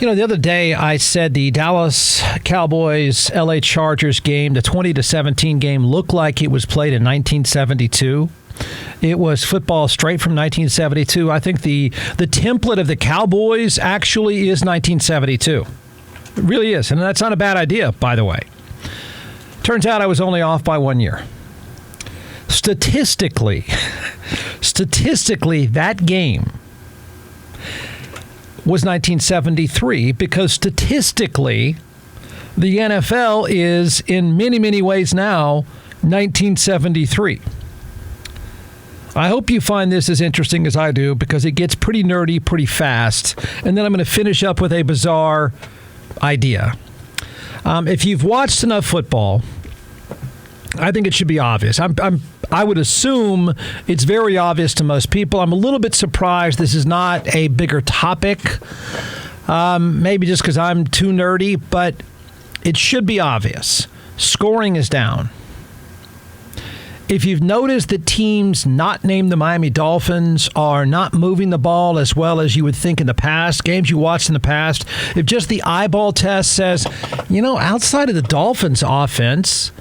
The other day I said the Dallas Cowboys LA Chargers game, the 20-17 game, looked like it was played in 1972. It was football straight from 1972. I think the template of the Cowboys actually is 1972. It really is, and that's not a bad idea, by the way. Turns out I was only off by 1 year. Statistically, that game was 1973 because statistically, the NFL is in many, many ways now 1973. I hope you find this as interesting as I do because it gets pretty nerdy pretty fast. And then I'm going to finish up with a bizarre idea. If you've watched enough football, I think it should be obvious. I would assume it's very obvious to most people. I'm a little bit surprised this is not a bigger topic, maybe just because I'm too nerdy, but it should be obvious. Scoring is down. If you've noticed that teams not named the Miami Dolphins are not moving the ball as well as you would think in the past, games you watched in the past, if just the eyeball test says, outside of the Dolphins' offense,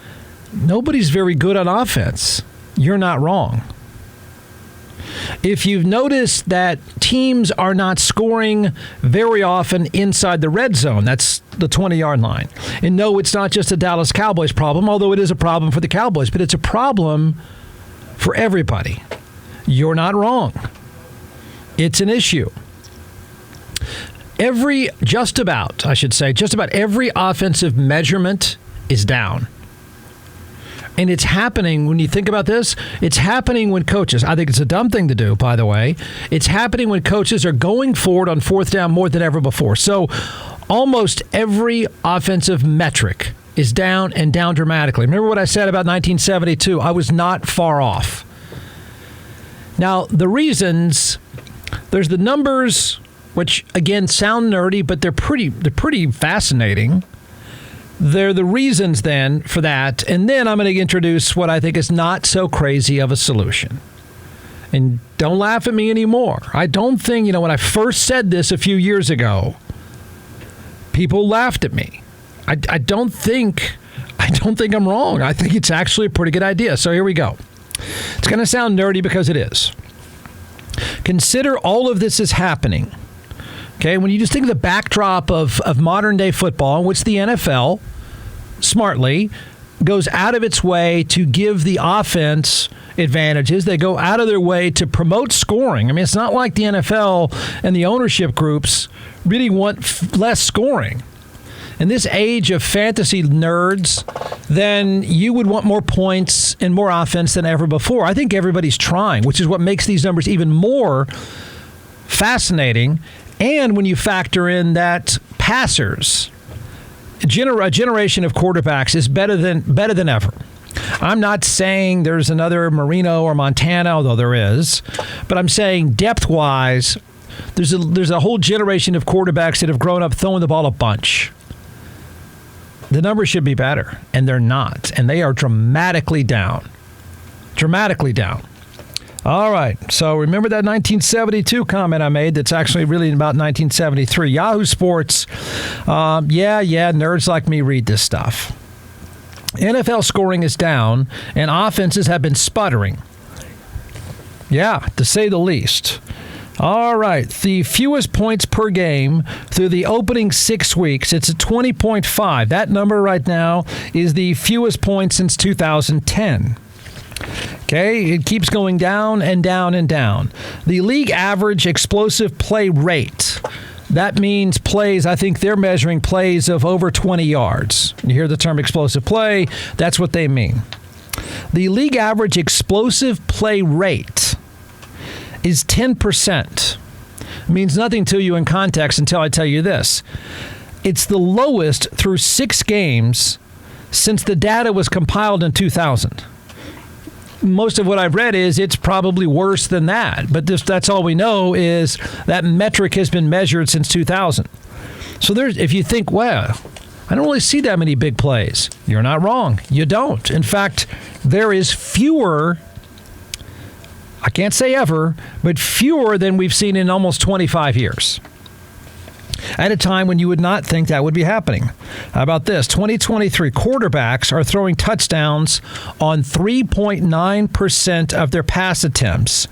nobody's very good on offense, you're not wrong. If you've noticed that teams are not scoring very often inside the red zone, that's the 20-yard line. And no, it's not just a Dallas Cowboys problem, although it is a problem for the Cowboys, but it's a problem for everybody. You're not wrong. It's an issue. Just about every offensive measurement is down. And it's happening, when you think about this, it's happening when coaches, I think it's a dumb thing to do, by the way, it's happening when coaches are going forward on fourth down more than ever before. So almost every offensive metric is down and down dramatically. Remember what I said about 1972? I was not far off. Now, the reasons, there's the numbers, which, again, sound nerdy, but they're pretty fascinating. They're the reasons then for that. And then I'm going to introduce what I think is not so crazy of a solution. And don't laugh at me anymore. I don't think, when I first said this a few years ago, people laughed at me. I don't think I'm wrong. I think it's actually a pretty good idea. So here we go. It's going to sound nerdy because it is. Consider all of this is happening. Okay, when you just think of the backdrop of modern day football, in which the NFL smartly goes out of its way to give the offense advantages. They go out of their way to promote scoring. I mean, it's not like the NFL and the ownership groups really want less scoring. In this age of fantasy nerds, then you would want more points and more offense than ever before. I think everybody's trying, which is what makes these numbers even more fascinating. And when you factor in that passers, a generation of quarterbacks is better than ever. I'm not saying there's another Marino or Montana, although there is, but I'm saying depth-wise, there's a whole generation of quarterbacks that have grown up throwing the ball a bunch. The numbers should be better, and they're not, and they are dramatically down. Dramatically down. All right, so remember that 1972 comment I made that's actually really about 1973. Yahoo Sports, nerds like me read this stuff. NFL scoring is down, and offenses have been sputtering. Yeah, to say the least. All right, the fewest points per game through the opening 6 weeks, it's at 20.5. That number right now is the fewest points since 2010. Okay, it keeps going down and down and down. The league average explosive play rate, that means plays, I think they're measuring plays of over 20 yards. You hear the term explosive play, that's what they mean. The league average explosive play rate is 10%. It means nothing to you in context until I tell you this. It's the lowest through 6 games since the data was compiled in 2000. Most of what I've read is it's probably worse than that. But that's all we know is that metric has been measured since 2000. So if you think, well, I don't really see that many big plays. You're not wrong. You don't. In fact, there is fewer, I can't say ever, but fewer than we've seen in almost 25 years. at a time when you would not think that would be happening. How about this? 2023 quarterbacks are throwing touchdowns on 3.9% of their pass attempts.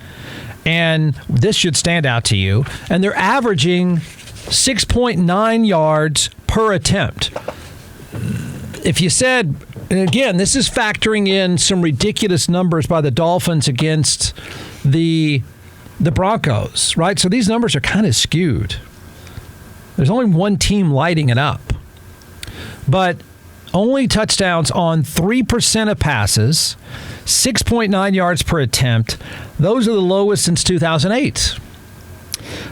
And this should stand out to you. And they're averaging 6.9 yards per attempt. If you said, and again, this is factoring in some ridiculous numbers by the Dolphins against the Broncos, right? So these numbers are kind of skewed. There's only one team lighting it up. But only touchdowns on 3% of passes, 6.9 yards per attempt. Those are the lowest since 2008.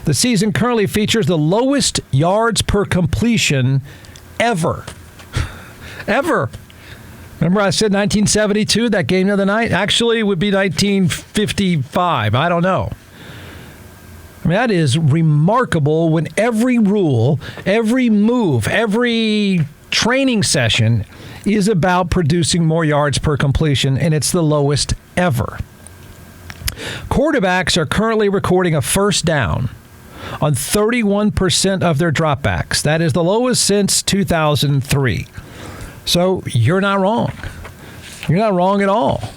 The season currently features the lowest yards per completion ever. Ever. Remember I said 1972, that game the other night? Actually, it would be 1955. I don't know. I mean, that is remarkable when every rule, every move, every training session is about producing more yards per completion, and it's the lowest ever. Quarterbacks are currently recording a first down on 31% of their dropbacks. That is the lowest since 2003. So you're not wrong. You're not wrong at all.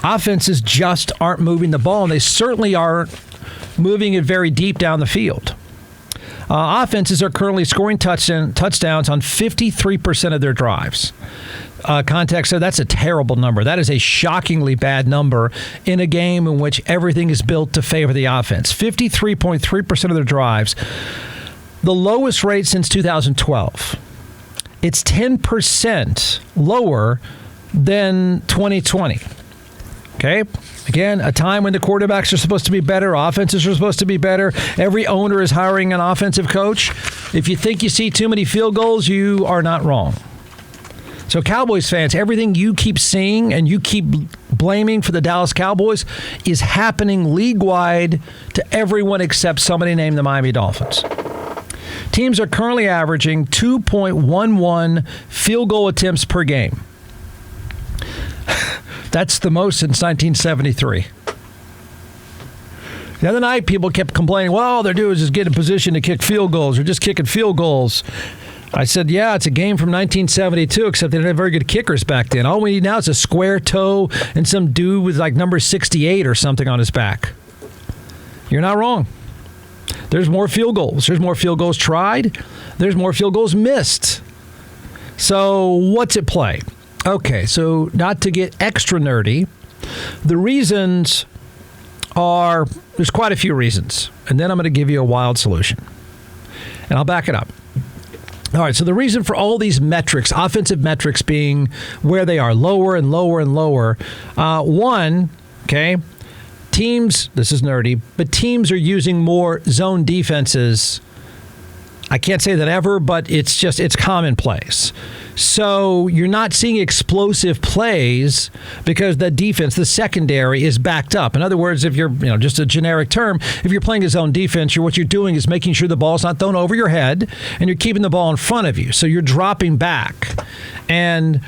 Offenses just aren't moving the ball, and they certainly aren't moving it very deep down the field. Offenses are currently scoring touchdowns on 53% of their drives. Context, so that's a terrible number. That is a shockingly bad number in a game in which everything is built to favor the offense. 53.3% of their drives, the lowest rate since 2012. It's 10% lower than 2020. Okay? Again, a time when the quarterbacks are supposed to be better, offenses are supposed to be better. Every owner is hiring an offensive coach. If you think you see too many field goals, you are not wrong. So Cowboys fans, everything you keep seeing and you keep blaming for the Dallas Cowboys is happening league-wide to everyone except somebody named the Miami Dolphins. Teams are currently averaging 2.11 field goal attempts per game. That's the most since 1973. The other night, people kept complaining, well, all they're doing is just get in position to kick field goals. They're just kicking field goals. I said, yeah, it's a game from 1972, except they didn't have very good kickers back then. All we need now is a square toe and some dude with like number 68 or something on his back. You're not wrong. There's more field goals. There's more field goals tried. There's more field goals missed. So what's at play? Okay, so not to get extra nerdy, the reasons are, there's quite a few reasons. And then I'm going to give you a wild solution. And I'll back it up. All right, so the reason for all these metrics, offensive metrics being where they are, lower and lower and lower. One, okay, teams, this is nerdy, but teams are using more zone defenses. I can't say that ever, but it's commonplace. So you're not seeing explosive plays because the defense, the secondary, is backed up. In other words, if you're, just a generic term, if you're playing a zone defense, what you're doing is making sure the ball's not thrown over your head and you're keeping the ball in front of you. So you're dropping back. And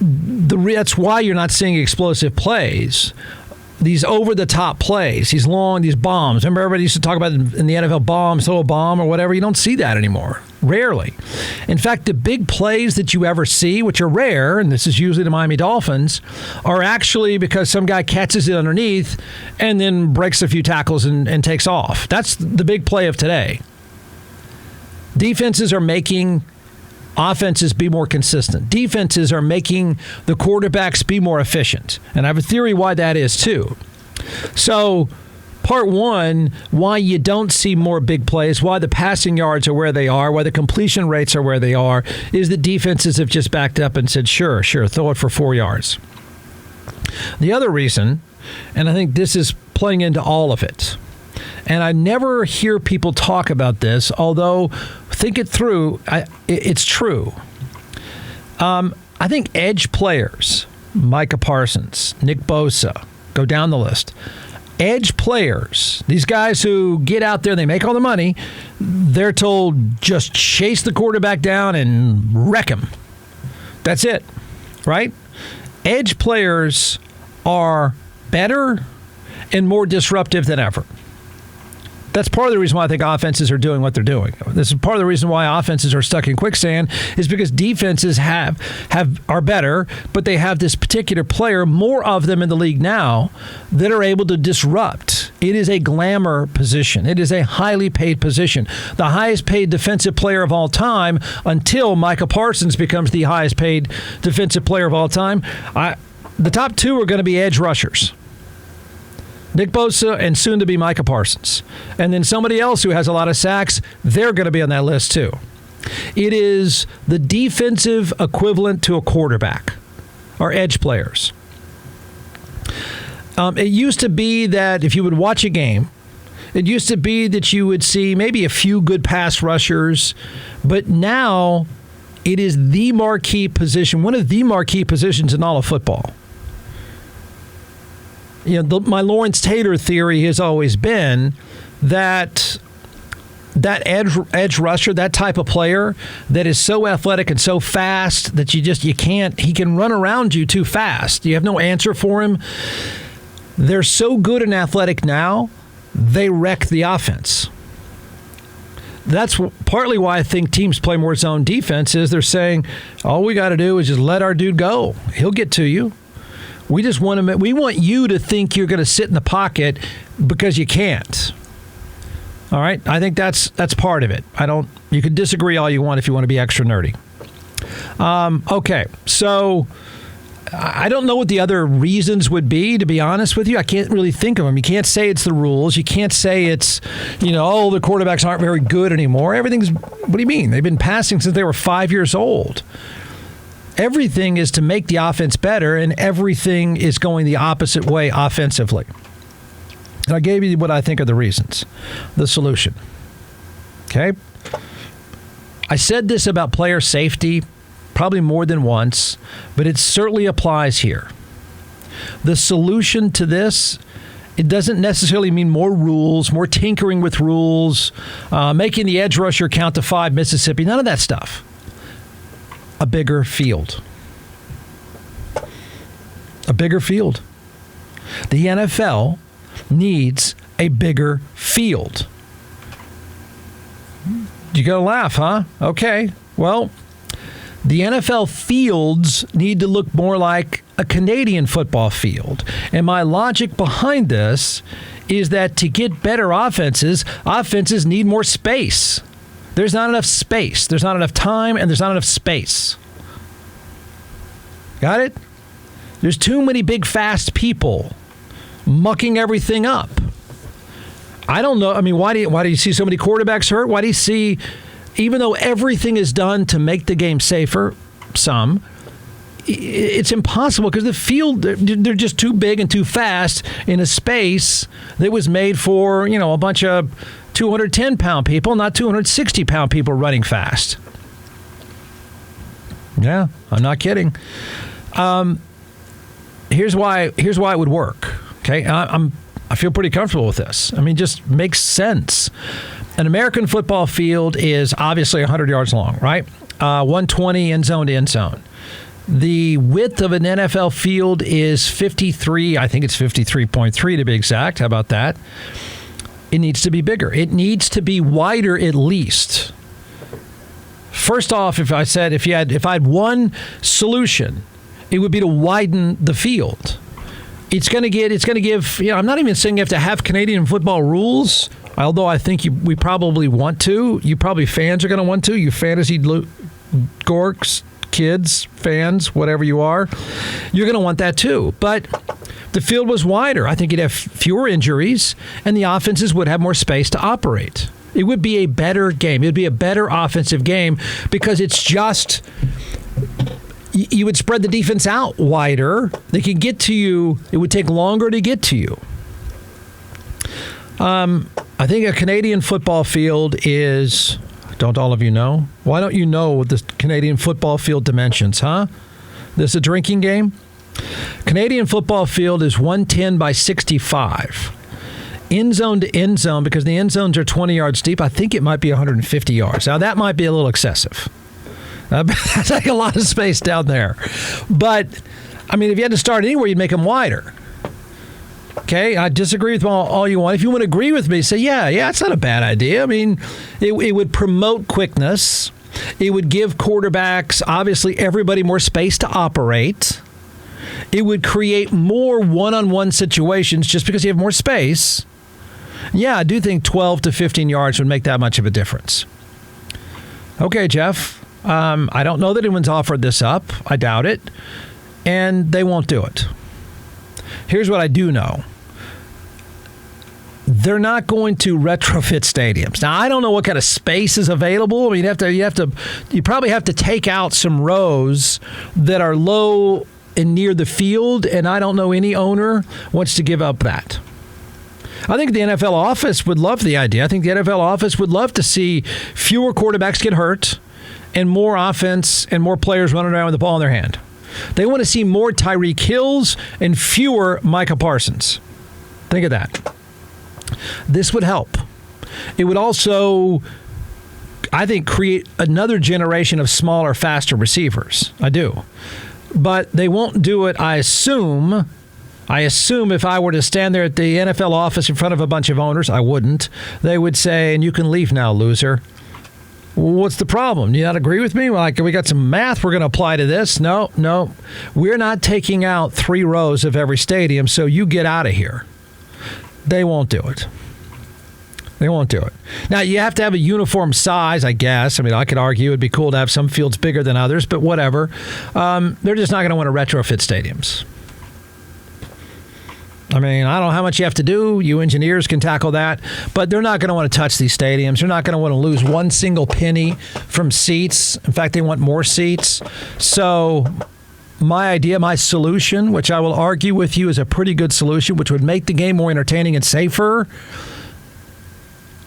that's why you're not seeing explosive plays. These over-the-top plays, these long, these bombs. Remember everybody used to talk about in the NFL bombs, throw a bomb or whatever? You don't see that anymore. Rarely. In fact, the big plays that you ever see, which are rare, and this is usually the Miami Dolphins, are actually because some guy catches it underneath and then breaks a few tackles and takes off. That's the big play of today. Defenses are making offenses be more consistent. Defenses are making the quarterbacks be more efficient. And I have a theory why that is too. So part one, why you don't see more big plays, why the passing yards are where they are, why the completion rates are where they are, is that defenses have just backed up and said, sure, throw it for 4 yards. The other reason, and I think this is playing into all of it, and I never hear people talk about this, although think it through, it's true. I think edge players, Micah Parsons, Nick Bosa, go down the list. Edge players, these guys who get out there, they make all the money, they're told just chase the quarterback down and wreck him. That's it, right? Edge players are better and more disruptive than ever. That's part of the reason why I think offenses are doing what they're doing. This is part of the reason why offenses are stuck in quicksand is because defenses are better, but they have this particular player, more of them in the league now, that are able to disrupt. It is a glamour position. It is a highly paid position. The highest paid defensive player of all time until Micah Parsons becomes the highest paid defensive player of all time. The top two are going to be edge rushers. Nick Bosa and soon to be Micah Parsons. And then somebody else who has a lot of sacks, they're going to be on that list too. It is the defensive equivalent to a quarterback, or edge players. It used to be that if you would watch a game, it used to be that you would see maybe a few good pass rushers, but now it is the marquee position, one of the marquee positions in all of football. My Lawrence Taylor theory has always been that edge rusher, that type of player that is so athletic and so fast that he can run around you too fast. You have no answer for him. They're so good and athletic now, they wreck the offense. That's partly why I think teams play more zone defense is they're saying, all we got to do is just let our dude go. He'll get to you. We want you to think you're going to sit in the pocket because you can't. All right? I think that's part of it. You can disagree all you want if you want to be extra nerdy. Okay. So I don't know what the other reasons would be, to be honest with you. I can't really think of them. You can't say it's the rules. You can't say it's, the quarterbacks aren't very good anymore. What do you mean? They've been passing since they were 5 years old. Everything is to make the offense better, and everything is going the opposite way offensively. And I gave you what I think are the reasons, the solution. Okay? I said this about player safety probably more than once, but it certainly applies here. The solution to this, it doesn't necessarily mean more rules, more tinkering with rules, making the edge rusher count to 5 Mississippi, none of that stuff. A bigger field. A bigger field. The NFL needs a bigger field. You gotta laugh, huh? Okay. Well, the NFL fields need to look more like a Canadian football field. And my logic behind this is that to get better offenses need more space. There's not enough space. There's not enough time, and there's not enough space. Got it? There's too many big, fast people mucking everything up. I don't know. I mean, why do you see so many quarterbacks hurt? Why do you see, even though everything is done to make the game safer, it's impossible because the field, they're just too big and too fast in a space that was made for, a bunch of 210-pound people, not 260-pound people running fast. Yeah, I'm not kidding. Here's why it would work. Okay, I feel pretty comfortable with this. I mean, just makes sense. An American football field is obviously 100 yards long, right? 120 end zone to end zone. The width of an NFL field is 53. I think it's 53.3 to be exact. How about that? It needs to be bigger. It needs to be wider at least. First off, if I had one solution, it would be to widen the field. It's going to give, I'm not even saying you have to have Canadian football rules, although I think we probably want to. Fans are going to want to. You fantasy gorks, kids, fans, whatever you are, you're going to want that too. But the field was wider. I think you'd have fewer injuries, and the offenses would have more space to operate. It would be a better game. It would be a better offensive game because it's just, you would spread the defense out wider. They could get to you. It would take longer to get to you. I think a Canadian football field is, don't all of you know? Why don't you know the Canadian football field dimensions, huh? This is a drinking game? Canadian football field is 110 by 65. End zone to end zone, because the end zones are 20 yards deep, I think it might be 150 yards. Now, that might be a little excessive. That's like a lot of space down there. But, I mean, if you had to start anywhere, you'd make them wider. Okay, I disagree with all you want. If you want to agree with me, say, yeah, it's not a bad idea. I mean, it would promote quickness. It would give quarterbacks, obviously, everybody more space to operate. It would create more one-on-one situations just because you have more space. Yeah, I do think 12 to 15 yards would make that much of a difference. Okay, Jeff, I don't know that anyone's offered this up. I doubt it. And they won't do it. Here's what I do know. They're not going to retrofit stadiums. Now, I don't know what kind of space is available. I mean, you probably have to take out some rows that are low and near the field, and I don't know any owner wants to give up that. I think the NFL office would love the idea. I think the NFL office would love to see fewer quarterbacks get hurt and more offense and more players running around with the ball in their hand. They want to see more Tyreek Hills and fewer Micah Parsons. Think of that. This would help. It would also, I think, create another generation of smaller, faster receivers. I do. But they won't do it, I assume. If I were to stand there at the NFL office in front of a bunch of owners, I wouldn't. They would say, and you can leave now, loser. What's the problem? You not agree with me? Like, we got some math we're going to apply to this. No. We're not taking out 3 rows of every stadium, so you get out of here. They won't do it. Now, you have to have a uniform size, I guess. I mean, I could argue it'd be cool to have some fields bigger than others, but whatever. They're just not going to want to retrofit stadiums. I mean, I don't know how much you have to do. You engineers can tackle that. But they're not going to want to touch these stadiums. They're not going to want to lose one single penny from seats. In fact, they want more seats. So my idea, my solution, which I will argue with you is a pretty good solution, which would make the game more entertaining and safer,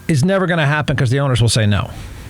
is never going to happen because the owners will say no.